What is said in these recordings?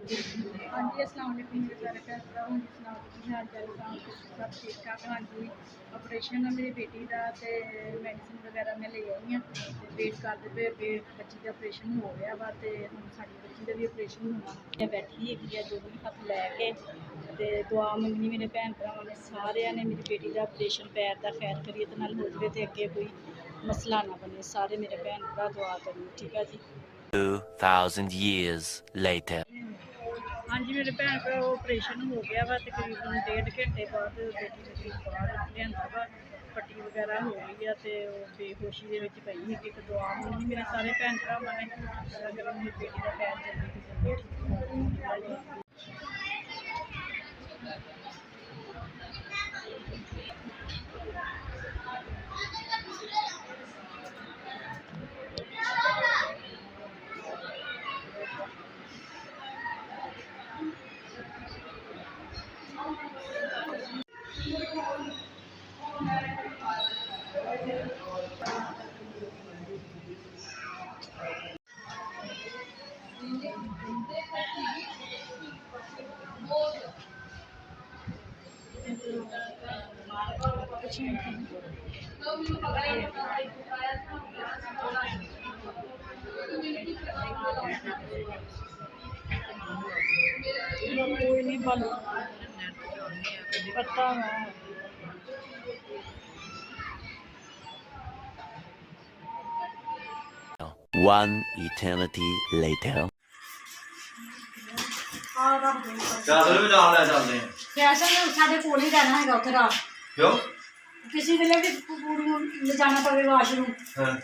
हाँ जी, अस्सलाम वालेकुम मेरे प्यारे भैन भरा, हुण सनाओ की हाल चाल सब ठीक ठाक। हाँ जी, ऑपरेशन है मेरी बेटी का, तो मैडिसिन वगैरह मैं ले आई हाँ, वेट करते पे अगे बच्ची का ऑपरेशन हो गया वा, तो हुण साडी बच्ची का भी ऑपरेशन होना। मैं बैठी हैगी है दोनों हत्थ लैके, तो दुआ मंगनी मेरे भैन भरावां ने सारियां ने मेरी बेटी का ऑपरेशन पैर का खैर करियत नाल हो जाए, तो अगे कोई मसला ना बने। सारे मेरे भैन भरा दुआ करो, ठीक है जी। 2000 years later. हाँ जी, मेरे भैन भरा ऑपरेशन हो गया वा, तकरीबन 1.5 घंटे बाद बेटी मेरी बाहर लिया वा, पट्टी वगैरह हो गई है, तो बेहोशी के पई है। एक दुआ मंगनी मेरे सारे भैन भरावां ने, अगर मेरी बेटी का पैर जल्दी तो जल्दी ठीक। कोई नहीं बल पता है। One eternity later. ਸਾਡੇ ਕੋਲ ਹੀ ਰਹਿਣਾ ਹੈਗਾ ਉੱਥੇ ਰਾਤ। ਕਿਉਂ? ਕਿਸੇ ਵੇਲੇ ਵੀ ਕੁੜੀ ਨੂੰ ਲਿਜਾਣਾ ਪਵੇ ਵਾਸ਼ਰੂਮ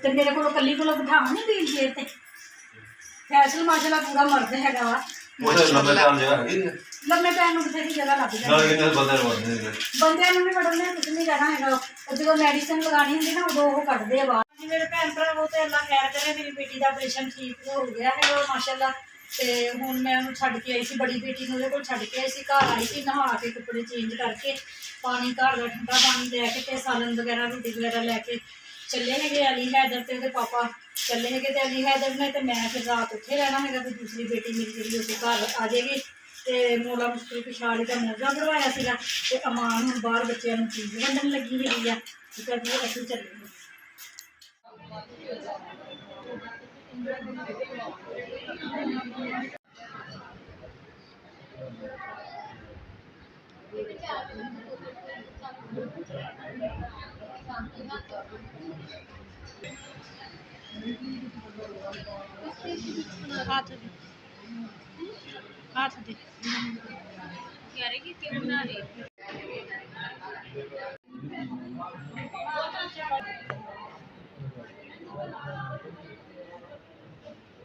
ਤੇ ਮੇਰੇ ਕੋਲੋਂ ਕੱਲੀ ਕੋਲੋਂ ਬਿਠਾਵਾਂ ਨਹੀਂ ਵੀਲ ਚੇਅਰ ਤੇ। ਫੈਸਲ ਮਾਸ਼ਾਅੱਲਾ ਪੂਰਾ ਮਰਦ ਹੈਗਾ ਵਾ। ਉਹਦੇ ਲੰਮੇ ਟਾਈਮ ਜਗ੍ਹਾ ਹੈਗੀ ਹੈ। ਲੰਮੇ ਪੈਣ ਨੂੰ ਬਥੇਰੀ ਜਗ੍ਹਾ ਲੱਗ ਨਾਲ ਜਾਂਦੀ ਕਿੰਨੇ ਬੰਦੇ ਨੂੰ ਵੜਦੇ ਨੇ। ਬੰਦਿਆਂ ਨੂੰ ਵੀ ਵੜਨੇ ਕੁਝ ਨਹੀਂ ਰਹਿਣਾ ਹੈਗਾ। ਉਹ ਜਦੋਂ ਮੈਡੀਸਨ ਲਗਾਉਣੀ ਹੁੰਦੀ ਨਾ ਉਦੋਂ ਉਹ ਕੱਢਦੇ ਆ ਬਾਹਰ। ਮੇਰੇ ਭੈਣ ਭਰਾ ਉਹ ਤੇ ਅੱਲਾ ਖੈਰ ਕਰੇ, ਮੇਰੀ ਬੇਟੀ ਦਾ ਆਪਰੇਸ਼ਨ ਠੀਕ ਹੋ ਗਿਆ ਹੈਗਾ ਮਾਸ਼ਾਅੱਲਾ। ਤੇ ਹੁਣ ਮੈਂ ਉਹਨੂੰ ਛੱਡ ਕੇ ਆਈ ਸੀ, ਬੜੀ ਬੇਟੀ ਨੂੰ ਉਹਦੇ ਕੋਲ ਛੱਡ ਕੇ ਆਈ ਸੀ। ਘਰ ਆਈ ਸੀ ਨਹਾ ਕੇ ਕੱਪੜੇ ਚੇਂਜ ਕਰਕੇ, ਪਾਣੀ ਘਰ ਦਾ ਠੰਡਾ ਪਾਣੀ ਲੈ ਕੇ, ਤੇ ਸਾਲਨ ਵਗੈਰਾ ਰੋਟੀ ਵਗੈਰਾ ਲੈ ਕੇ ਚੱਲੇ ਹੈਗੇ। ਅਲੀ ਹੈਦਰ ਤੇ ਉਹਦੇ ਪਾਪਾ ਚੱਲੇ ਹੈਗੇ, ਤੇ ਅਲੀ ਹੈਦਰ ਨੇ ਤੇ ਮੈਂ ਫਿਰ ਰਾਤ ਉੱਥੇ ਰਹਿਣਾ ਹੈਗਾ। ਤੇ ਦੂਸਰੀ ਬੇਟੀ ਮੇਰੀ ਜਿਹੜੀ ਉਸੇ ਘਰ ਆ ਜਾਏਗੀ। ਤੇ ਮੋਲਾ ਮੁਸ਼ਕਿਲ ਪਿਛਾੜੀ ਦਾ ਮੋਜਾ ਬਣਵਾਇਆ ਸੀਗਾ, ਤੇ ਅਮਾਨ ਹੁਣ ਬਾਹਰ ਬੱਚਿਆਂ ਨੂੰ ਚੀਜ਼ ਵੰਡਣ ਲੱਗੀ ਹੈਗੀ ਆ। ਠੀਕ ਹੈ ਜੀ, ਅਸੀਂ ਚੱਲੇ हाथ दे, हाथ दे कह रही कि क्यों बना रही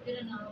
तेरा नाम